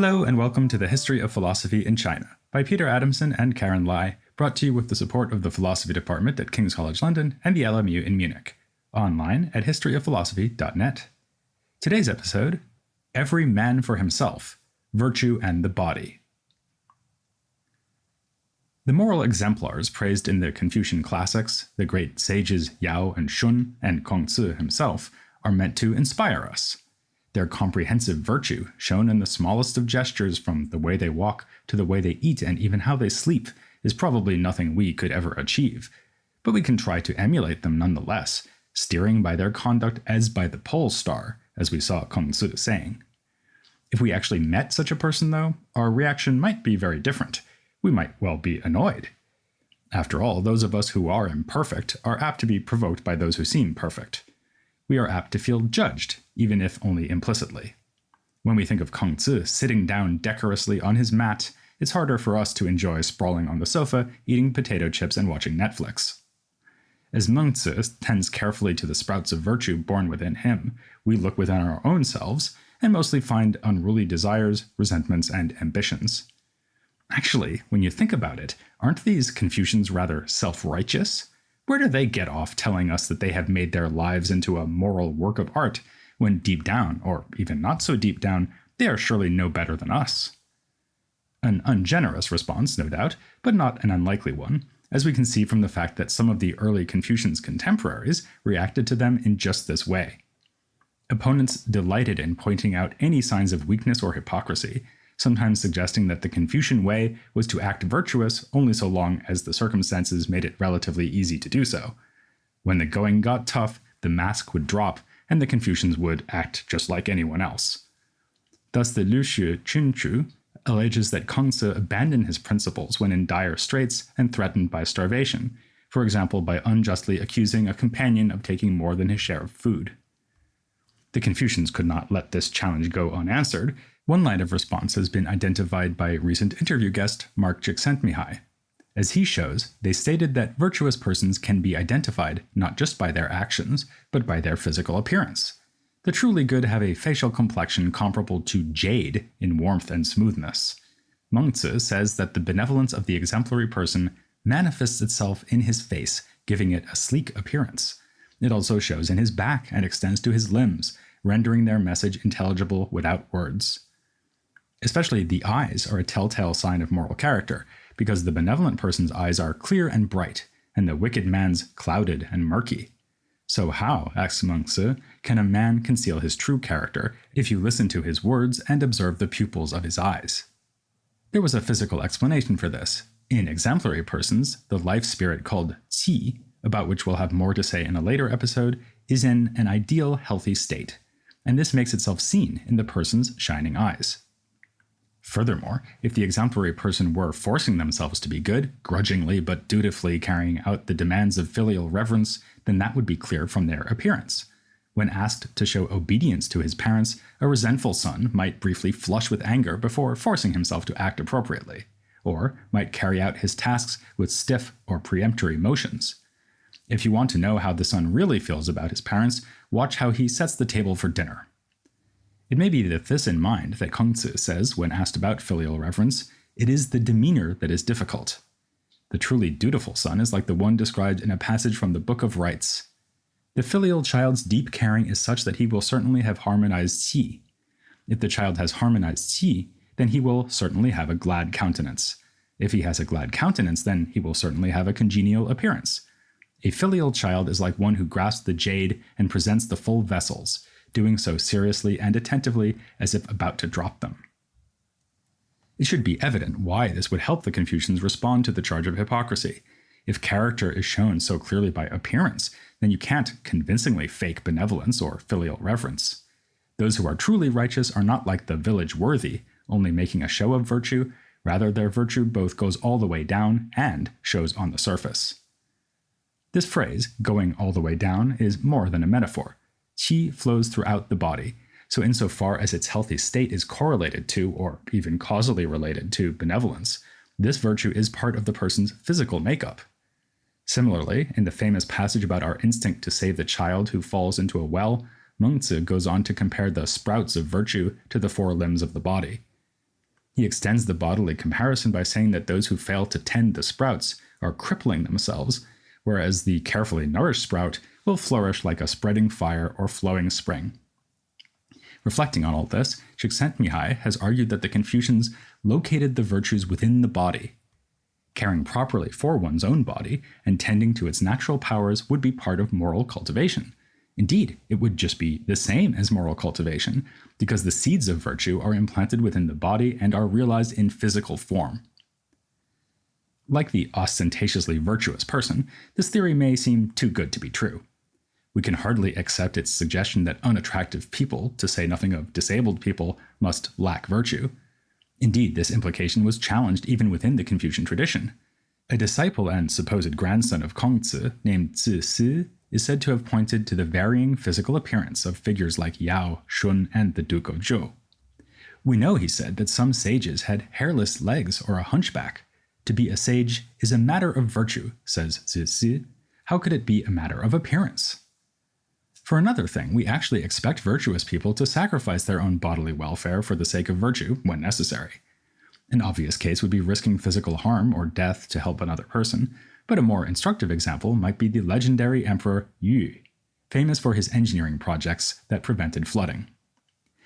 Hello and welcome to the History of Philosophy in China by Peter Adamson and Karen Lai, brought to you with the support of the Philosophy Department at King's College London and the LMU in Munich, online at historyofphilosophy.net. Today's episode, Every Man for Himself, Virtue and the Body. The moral exemplars praised in the Confucian classics, the great sages Yao and Shun and Kongzi himself, are meant to inspire us. Their comprehensive virtue, shown in the smallest of gestures from the way they walk to the way they eat and even how they sleep, is probably nothing we could ever achieve. But we can try to emulate them nonetheless, steering by their conduct as by the pole star, as we saw Kongzi saying. If we actually met such a person, though, our reaction might be very different. We might well be annoyed. After all, those of us who are imperfect are apt to be provoked by those who seem perfect. We are apt to feel judged, even if only implicitly. When we think of Kongzi sitting down decorously on his mat, it's harder for us to enjoy sprawling on the sofa, eating potato chips and watching Netflix. As Mengzi tends carefully to the sprouts of virtue born within him, we look within our own selves and mostly find unruly desires, resentments, and ambitions. Actually, when you think about it, aren't these Confucians rather self-righteous? Where do they get off telling us that they have made their lives into a moral work of art, when deep down, or even not so deep down, they are surely no better than us? An ungenerous response, no doubt, but not an unlikely one, as we can see from the fact that some of the early Confucians' contemporaries reacted to them in just this way. Opponents delighted in pointing out any signs of weakness or hypocrisy, sometimes suggesting that the Confucian way was to act virtuous only so long as the circumstances made it relatively easy to do so. When the going got tough, the mask would drop, and the Confucians would act just like anyone else. Thus the Luxue Chunchu alleges that Kongzi abandoned his principles when in dire straits and threatened by starvation, for example by unjustly accusing a companion of taking more than his share of food. The Confucians could not let this challenge go unanswered. One line of response has been identified by recent interview guest Mark Csikszentmihalyi. As he shows, they stated that virtuous persons can be identified not just by their actions, but by their physical appearance. The truly good have a facial complexion comparable to jade in warmth and smoothness. Mengzi says that the benevolence of the exemplary person manifests itself in his face, giving it a sleek appearance. It also shows in his back and extends to his limbs, rendering their message intelligible without words. Especially the eyes are a telltale sign of moral character, because the benevolent person's eyes are clear and bright, and the wicked man's clouded and murky. So how, asks Mengzi, can a man conceal his true character if you listen to his words and observe the pupils of his eyes? There was a physical explanation for this. In exemplary persons, the life spirit called qi, about which we'll have more to say in a later episode, is in an ideal, healthy state, and this makes itself seen in the person's shining eyes. Furthermore, if the exemplary person were forcing themselves to be good, grudgingly but dutifully carrying out the demands of filial reverence, then that would be clear from their appearance. When asked to show obedience to his parents, a resentful son might briefly flush with anger before forcing himself to act appropriately, or might carry out his tasks with stiff or peremptory motions. If you want to know how the son really feels about his parents, watch how he sets the table for dinner. It may be with this in mind that Kongzi says, when asked about filial reverence, it is the demeanor that is difficult. The truly dutiful son is like the one described in a passage from the Book of Rites. The filial child's deep caring is such that he will certainly have harmonized qi. If the child has harmonized qi, then he will certainly have a glad countenance. If he has a glad countenance, then he will certainly have a congenial appearance. A filial child is like one who grasps the jade and presents the full vessels, doing so seriously and attentively as if about to drop them. It should be evident why this would help the Confucians respond to the charge of hypocrisy. If character is shown so clearly by appearance, then you can't convincingly fake benevolence or filial reverence. Those who are truly righteous are not like the village worthy, only making a show of virtue. Rather, their virtue both goes all the way down and shows on the surface. This phrase, going all the way down, is more than a metaphor. Qi flows throughout the body, so insofar as its healthy state is correlated to, or even causally related to, benevolence, this virtue is part of the person's physical makeup. Similarly, in the famous passage about our instinct to save the child who falls into a well, Mengzi goes on to compare the sprouts of virtue to the four limbs of the body. He extends the bodily comparison by saying that those who fail to tend the sprouts are crippling themselves, whereas the carefully nourished sprout will flourish like a spreading fire or flowing spring. Reflecting on all this, Csikszentmihalyi has argued that the Confucians located the virtues within the body. Caring properly for one's own body and tending to its natural powers would be part of moral cultivation. Indeed, it would just be the same as moral cultivation, because the seeds of virtue are implanted within the body and are realized in physical form. Like the ostentatiously virtuous person, this theory may seem too good to be true. We can hardly accept its suggestion that unattractive people, to say nothing of disabled people, must lack virtue. Indeed, this implication was challenged even within the Confucian tradition. A disciple and supposed grandson of Kongzi, named Zisi, is said to have pointed to the varying physical appearance of figures like Yao, Shun, and the Duke of Zhou. We know, he said, that some sages had hairless legs or a hunchback. To be a sage is a matter of virtue, says Zisi. How could it be a matter of appearance? For another thing, we actually expect virtuous people to sacrifice their own bodily welfare for the sake of virtue when necessary. An obvious case would be risking physical harm or death to help another person, but a more instructive example might be the legendary Emperor Yu, famous for his engineering projects that prevented flooding.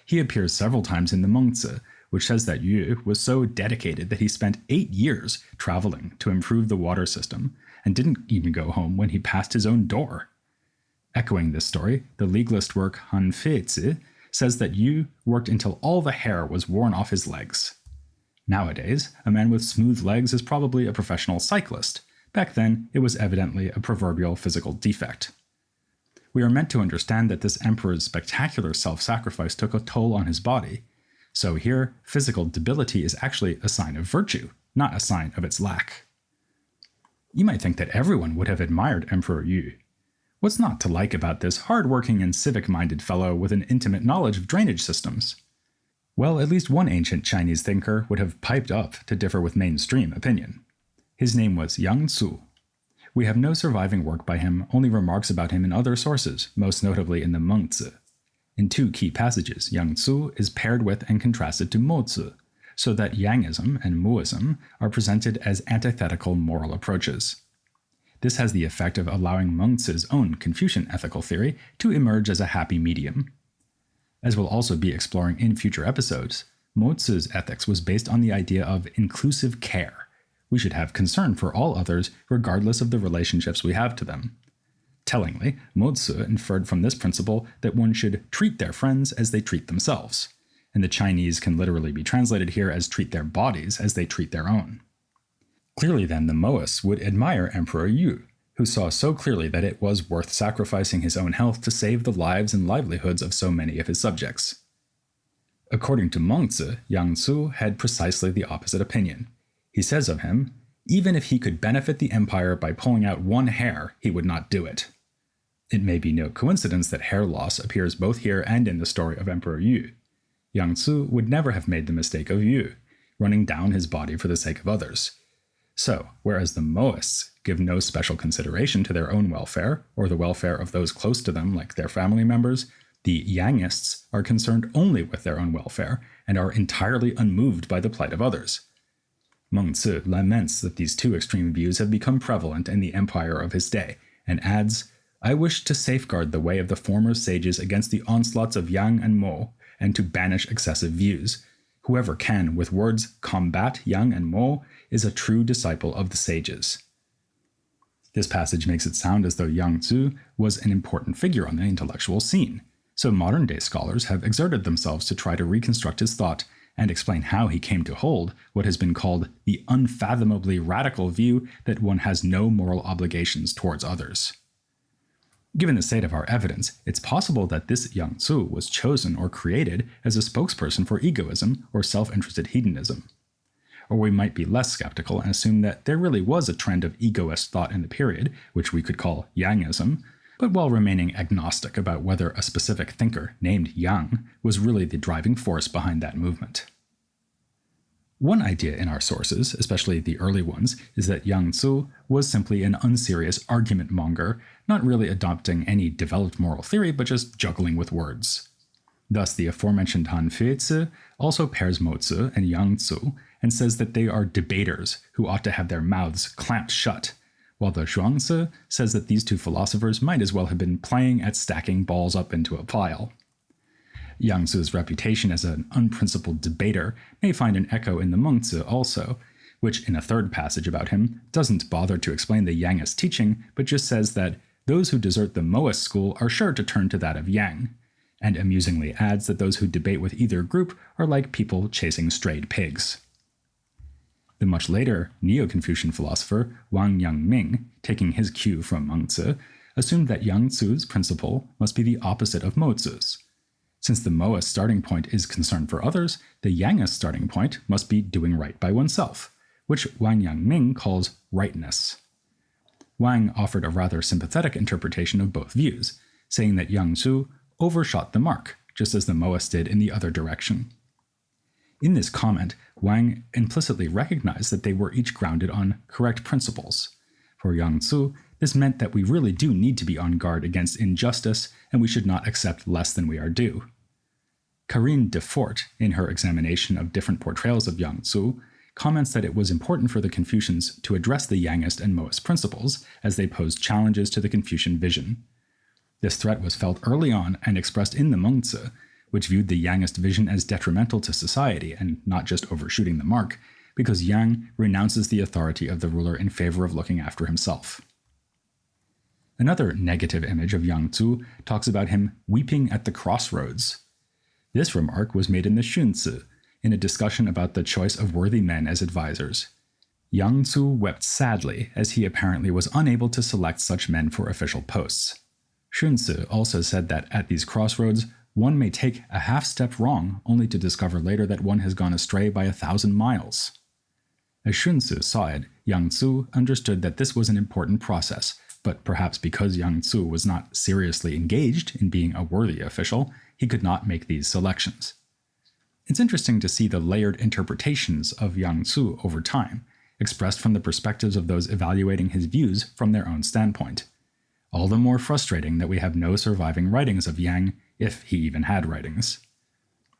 He appears several times in the Mengzi, which says that Yu was so dedicated that he spent 8 years traveling to improve the water system, and didn't even go home when he passed his own door. Echoing this story, the legalist work Han Feizi says that Yu worked until all the hair was worn off his legs. Nowadays, a man with smooth legs is probably a professional cyclist. Back then, it was evidently a proverbial physical defect. We are meant to understand that this emperor's spectacular self-sacrifice took a toll on his body. So here, physical debility is actually a sign of virtue, not a sign of its lack. You might think that everyone would have admired Emperor Yu. What's not to like about this hard-working and civic-minded fellow with an intimate knowledge of drainage systems? Well, at least one ancient Chinese thinker would have piped up to differ with mainstream opinion. His name was Yang Zhu. We have no surviving work by him, only remarks about him in other sources, most notably in the Mengzi. In 2 key passages, Yang Zhu is paired with and contrasted to Mozi, so that Yangism and Muism are presented as antithetical moral approaches. This has the effect of allowing Mengzi's own Confucian ethical theory to emerge as a happy medium. As we'll also be exploring in future episodes, Mozi's ethics was based on the idea of inclusive care. We should have concern for all others regardless of the relationships we have to them. Tellingly, Mozi inferred from this principle that one should treat their friends as they treat themselves, and the Chinese can literally be translated here as treat their bodies as they treat their own. Clearly then, the Moists would admire Emperor Yu, who saw so clearly that it was worth sacrificing his own health to save the lives and livelihoods of so many of his subjects. According to Mengzi, Yang Zhu had precisely the opposite opinion. He says of him, even if he could benefit the empire by pulling out one hair, he would not do it. It may be no coincidence that hair loss appears both here and in the story of Emperor Yu. Yang Zhu would never have made the mistake of Yu, running down his body for the sake of others. So, whereas the Moists give no special consideration to their own welfare, or the welfare of those close to them like their family members, the Yangists are concerned only with their own welfare and are entirely unmoved by the plight of others. Mengzi laments that these 2 extreme views have become prevalent in the empire of his day, and adds, I wish to safeguard the way of the former sages against the onslaughts of Yang and Mo, and to banish excessive views. Whoever can, with words, combat Yang and Mo, is a true disciple of the sages. This passage makes it sound as though Yang Zhu was an important figure on the intellectual scene, so modern-day scholars have exerted themselves to try to reconstruct his thought and explain how he came to hold what has been called the unfathomably radical view that one has no moral obligations towards others. Given the state of our evidence, it's possible that this Yang Zhu was chosen or created as a spokesperson for egoism or self-interested hedonism. Or we might be less skeptical and assume that there really was a trend of egoist thought in the period, which we could call Yangism, but while remaining agnostic about whether a specific thinker named Yang was really the driving force behind that movement. One idea in our sources, especially the early ones, is that Yang Zhu was simply an unserious argument monger, not really adopting any developed moral theory, but just juggling with words. Thus, the aforementioned Han Feizi also pairs Mozi and Yang Zhu and says that they are debaters who ought to have their mouths clamped shut, while the Zhuangzi says that these two philosophers might as well have been playing at stacking balls up into a pile. Yang Zhu's reputation as an unprincipled debater may find an echo in the Mengzi also, which in a third passage about him doesn't bother to explain the Yangist teaching, but just says that those who desert the Moist school are sure to turn to that of Yang, and amusingly adds that those who debate with either group are like people chasing strayed pigs. The much later Neo-Confucian philosopher Wang Yangming, taking his cue from Mengzi, assumed that Yang Zhu's principle must be the opposite of Mozi's. Since the Moist starting point is concern for others, the Yangist starting point must be doing right by oneself, which Wang Yangming calls rightness. Wang offered a rather sympathetic interpretation of both views, saying that Yang Zhu overshot the mark, just as the Moist did in the other direction. In this comment, Wang implicitly recognized that they were each grounded on correct principles. For Yang Zhu, this meant that we really do need to be on guard against injustice, and we should not accept less than we are due. Karine Defort, in her examination of different portrayals of Yang Zhu, comments that it was important for the Confucians to address the Yangist and Moist principles as they posed challenges to the Confucian vision. This threat was felt early on and expressed in the Mengzi, which viewed the Yangist vision as detrimental to society and not just overshooting the mark, because Yang renounces the authority of the ruler in favor of looking after himself. Another negative image of Yang Zhu talks about him weeping at the crossroads. This remark was made in the Xunzi, in a discussion about the choice of worthy men as advisors. Yang Zhu wept sadly, as he apparently was unable to select such men for official posts. Xunzi also said that at these crossroads, one may take a half step wrong only to discover later that one has gone astray by 1,000 miles. As Xunzi saw it, Yang Zhu understood that this was an important process, but perhaps because Yang Zhu was not seriously engaged in being a worthy official, he could not make these selections. It's interesting to see the layered interpretations of Yang Zhu over time, expressed from the perspectives of those evaluating his views from their own standpoint. All the more frustrating that we have no surviving writings of Yang, if he even had writings.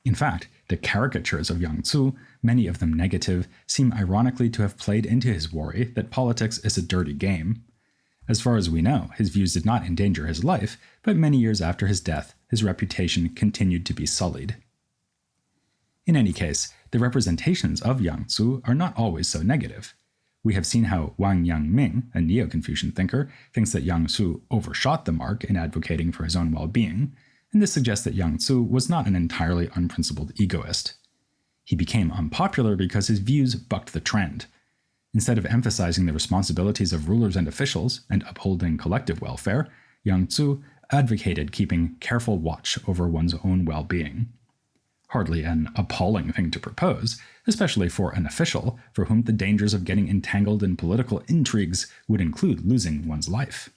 In fact, the caricatures of Yang Zhu, many of them negative, seem ironically to have played into his worry that politics is a dirty game. As far as we know, his views did not endanger his life, but many years after his death, his reputation continued to be sullied. In any case, the representations of Yang Zhu are not always so negative. We have seen how Wang Yangming, a Neo-Confucian thinker, thinks that Yang Zhu overshot the mark in advocating for his own well-being, and this suggests that Yang Zhu was not an entirely unprincipled egoist. He became unpopular because his views bucked the trend. Instead of emphasizing the responsibilities of rulers and officials and upholding collective welfare, Yang Zhu advocated keeping careful watch over one's own well-being. Hardly an appalling thing to propose, especially for an official for whom the dangers of getting entangled in political intrigues would include losing one's life.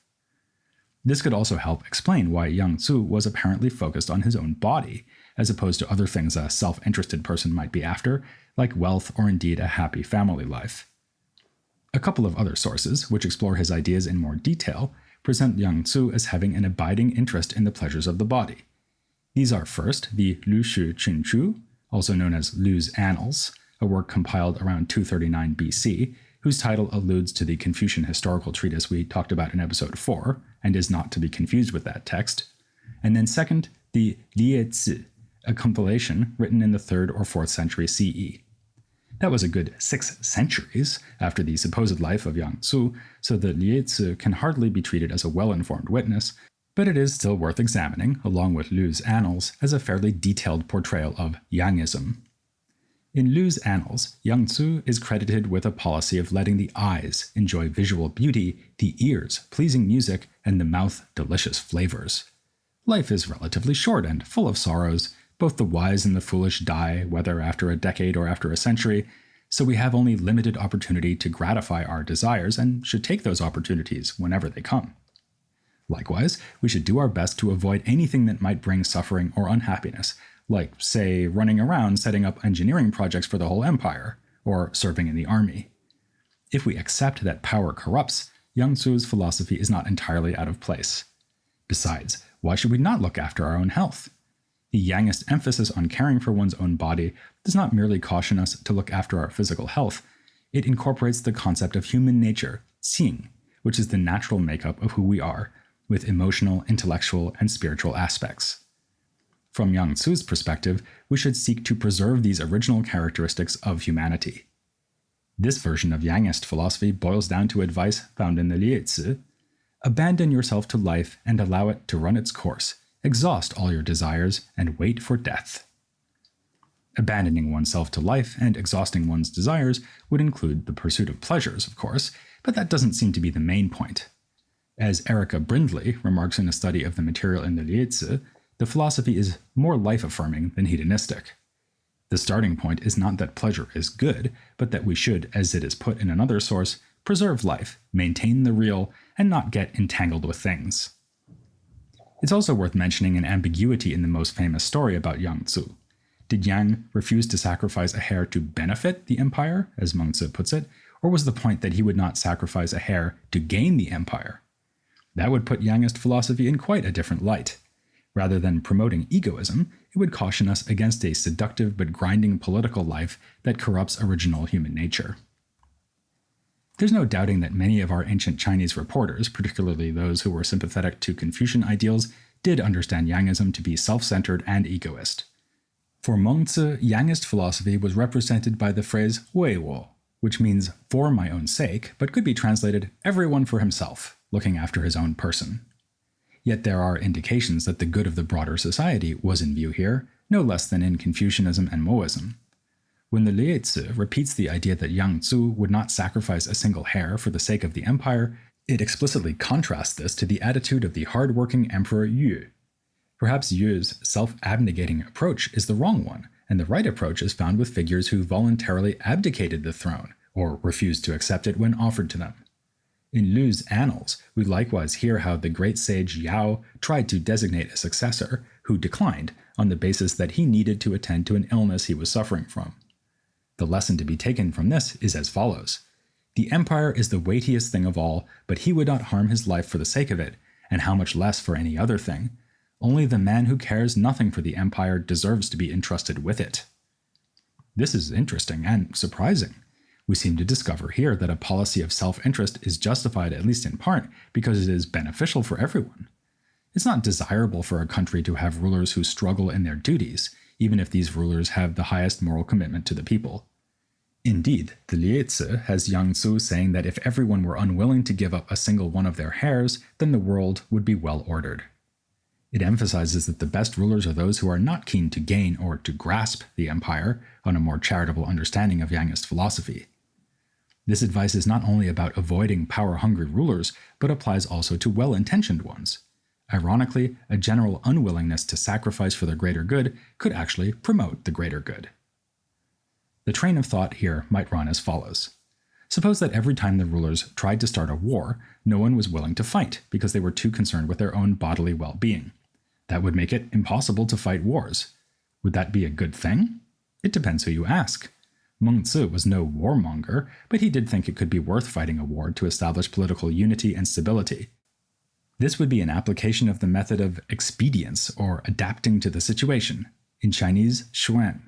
This could also help explain why Yang Zhu was apparently focused on his own body, as opposed to other things a self-interested person might be after, like wealth or indeed a happy family life. A couple of other sources, which explore his ideas in more detail, present Yang Zhu as having an abiding interest in the pleasures of the body. These are first the Lu Shu Qunchu, also known as Lu's Annals, a work compiled around 239 BC, whose title alludes to the Confucian historical treatise we talked about in episode 4, and is not to be confused with that text. And then second, the Liye Zi, a compilation written in the 3rd or 4th century CE. That was a good 6 centuries after the supposed life of Yang Zhu, so the Liye Zi can hardly be treated as a well-informed witness, but it is still worth examining, along with Lu's Annals, as a fairly detailed portrayal of Yangism. In Lu's Annals, Yang Zhu is credited with a policy of letting the eyes enjoy visual beauty, the ears pleasing music, and the mouth delicious flavors. Life is relatively short and full of sorrows. Both the wise and the foolish die, whether after a decade or after a century, so we have only limited opportunity to gratify our desires and should take those opportunities whenever they come. Likewise, we should do our best to avoid anything that might bring suffering or unhappiness, like, say, running around setting up engineering projects for the whole empire, or serving in the army. If we accept that power corrupts, Yang Zhu's philosophy is not entirely out of place. Besides, why should we not look after our own health? The Yangist emphasis on caring for one's own body does not merely caution us to look after our physical health, it incorporates the concept of human nature, xing, which is the natural makeup of who we are, with emotional, intellectual, and spiritual aspects. From Yang Zhu's perspective, we should seek to preserve these original characteristics of humanity. This version of Yangist philosophy boils down to advice found in the Liezi: abandon yourself to life and allow it to run its course, exhaust all your desires, and wait for death. Abandoning oneself to life and exhausting one's desires would include the pursuit of pleasures, of course, but that doesn't seem to be the main point. As Erica Brindley remarks in a study of the material in the Liezi, the philosophy is more life-affirming than hedonistic. The starting point is not that pleasure is good, but that we should, as it is put in another source, preserve life, maintain the real, and not get entangled with things. It's also worth mentioning an ambiguity in the most famous story about Yang Zhu. Did Yang refuse to sacrifice a hair to benefit the empire, as Meng Zi puts it, or was the point that he would not sacrifice a hair to gain the empire? That would put Yangist philosophy in quite a different light. Rather than promoting egoism, it would caution us against a seductive but grinding political life that corrupts original human nature. There's no doubting that many of our ancient Chinese reporters, particularly those who were sympathetic to Confucian ideals, did understand Yangism to be self-centered and egoist. For Meng Zi, Yangist philosophy was represented by the phrase 为我, which means for my own sake, but could be translated everyone for himself, looking after his own person. Yet there are indications that the good of the broader society was in view here, no less than in Confucianism and Moism. When the Liezi repeats the idea that Yang Zhu would not sacrifice a single hair for the sake of the empire, it explicitly contrasts this to the attitude of the hard-working Emperor Yu. Perhaps Yu's self-abnegating approach is the wrong one, and the right approach is found with figures who voluntarily abdicated the throne, or refused to accept it when offered to them. In Lu's Annals, we likewise hear how the great sage Yao tried to designate a successor, who declined, on the basis that he needed to attend to an illness he was suffering from. The lesson to be taken from this is as follows. The empire is the weightiest thing of all, but he would not harm his life for the sake of it, and how much less for any other thing. Only the man who cares nothing for the empire deserves to be entrusted with it. This is interesting and surprising. We seem to discover here that a policy of self-interest is justified, at least in part, because it is beneficial for everyone. It's not desirable for a country to have rulers who struggle in their duties, even if these rulers have the highest moral commitment to the people. Indeed, the Liezi has Yang Zhu saying that if everyone were unwilling to give up a single one of their hairs, then the world would be well ordered. It emphasizes that the best rulers are those who are not keen to gain or to grasp the empire, on a more charitable understanding of Yangist philosophy. This advice is not only about avoiding power-hungry rulers, but applies also to well-intentioned ones. Ironically, a general unwillingness to sacrifice for the greater good could actually promote the greater good. The train of thought here might run as follows. Suppose that every time the rulers tried to start a war, no one was willing to fight because they were too concerned with their own bodily well-being. That would make it impossible to fight wars. Would that be a good thing? It depends who you ask. Meng Zi was no warmonger, but he did think it could be worth fighting a war to establish political unity and stability. This would be an application of the method of expedience, or adapting to the situation, in Chinese, xuan.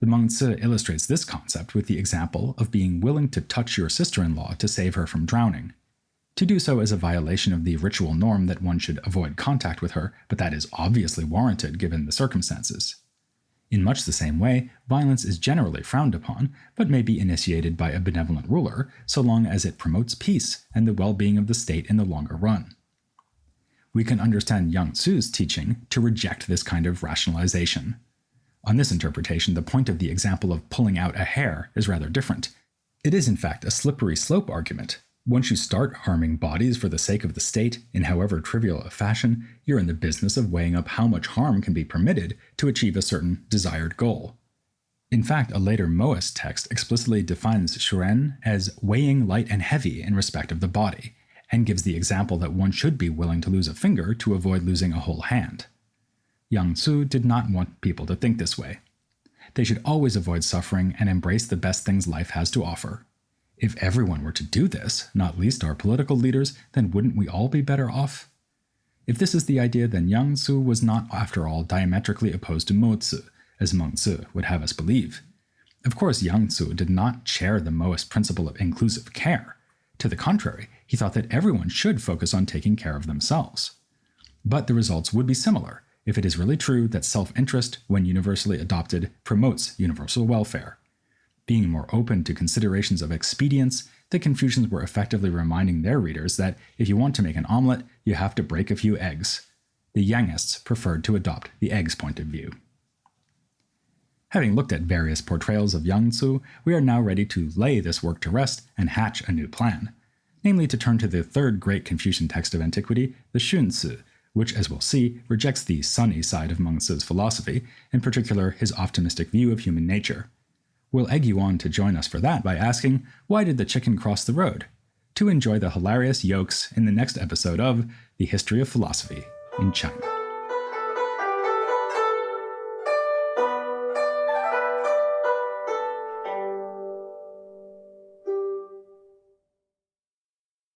The Meng Zi illustrates this concept with the example of being willing to touch your sister-in-law to save her from drowning. To do so is a violation of the ritual norm that one should avoid contact with her, but that is obviously warranted given the circumstances. In much the same way, violence is generally frowned upon, but may be initiated by a benevolent ruler, so long as it promotes peace and the well-being of the state in the longer run. We can understand Yang Zhu's teaching to reject this kind of rationalization. On this interpretation, the point of the example of pulling out a hair is rather different. It is in fact a slippery slope argument. Once you start harming bodies for the sake of the state, in however trivial a fashion, you're in the business of weighing up how much harm can be permitted to achieve a certain desired goal. In fact, a later Moist text explicitly defines xuan as weighing light and heavy in respect of the body, and gives the example that one should be willing to lose a finger to avoid losing a whole hand. Yang Zhu did not want people to think this way. They should always avoid suffering and embrace the best things life has to offer. If everyone were to do this, not least our political leaders, then wouldn't we all be better off? If this is the idea, then Yang Zhu was not, after all, diametrically opposed to Mozi, as Mengzi would have us believe. Of course, Yang Zhu did not share the Moist principle of inclusive care. To the contrary, he thought that everyone should focus on taking care of themselves. But the results would be similar, if it is really true that self-interest, when universally adopted, promotes universal welfare. Being more open to considerations of expedience, the Confucians were effectively reminding their readers that if you want to make an omelet, you have to break a few eggs. The Yangists preferred to adopt the eggs point of view. Having looked at various portrayals of Yang Zhu, we are now ready to lay this work to rest and hatch a new plan, namely to turn to the third great Confucian text of antiquity, the Xunzi, which, as we'll see, rejects the sunny side of Mengzi's philosophy, in particular his optimistic view of human nature. We'll egg you on to join us for that by asking, why did the chicken cross the road? To enjoy the hilarious yolks in the next episode of The History of Philosophy in China.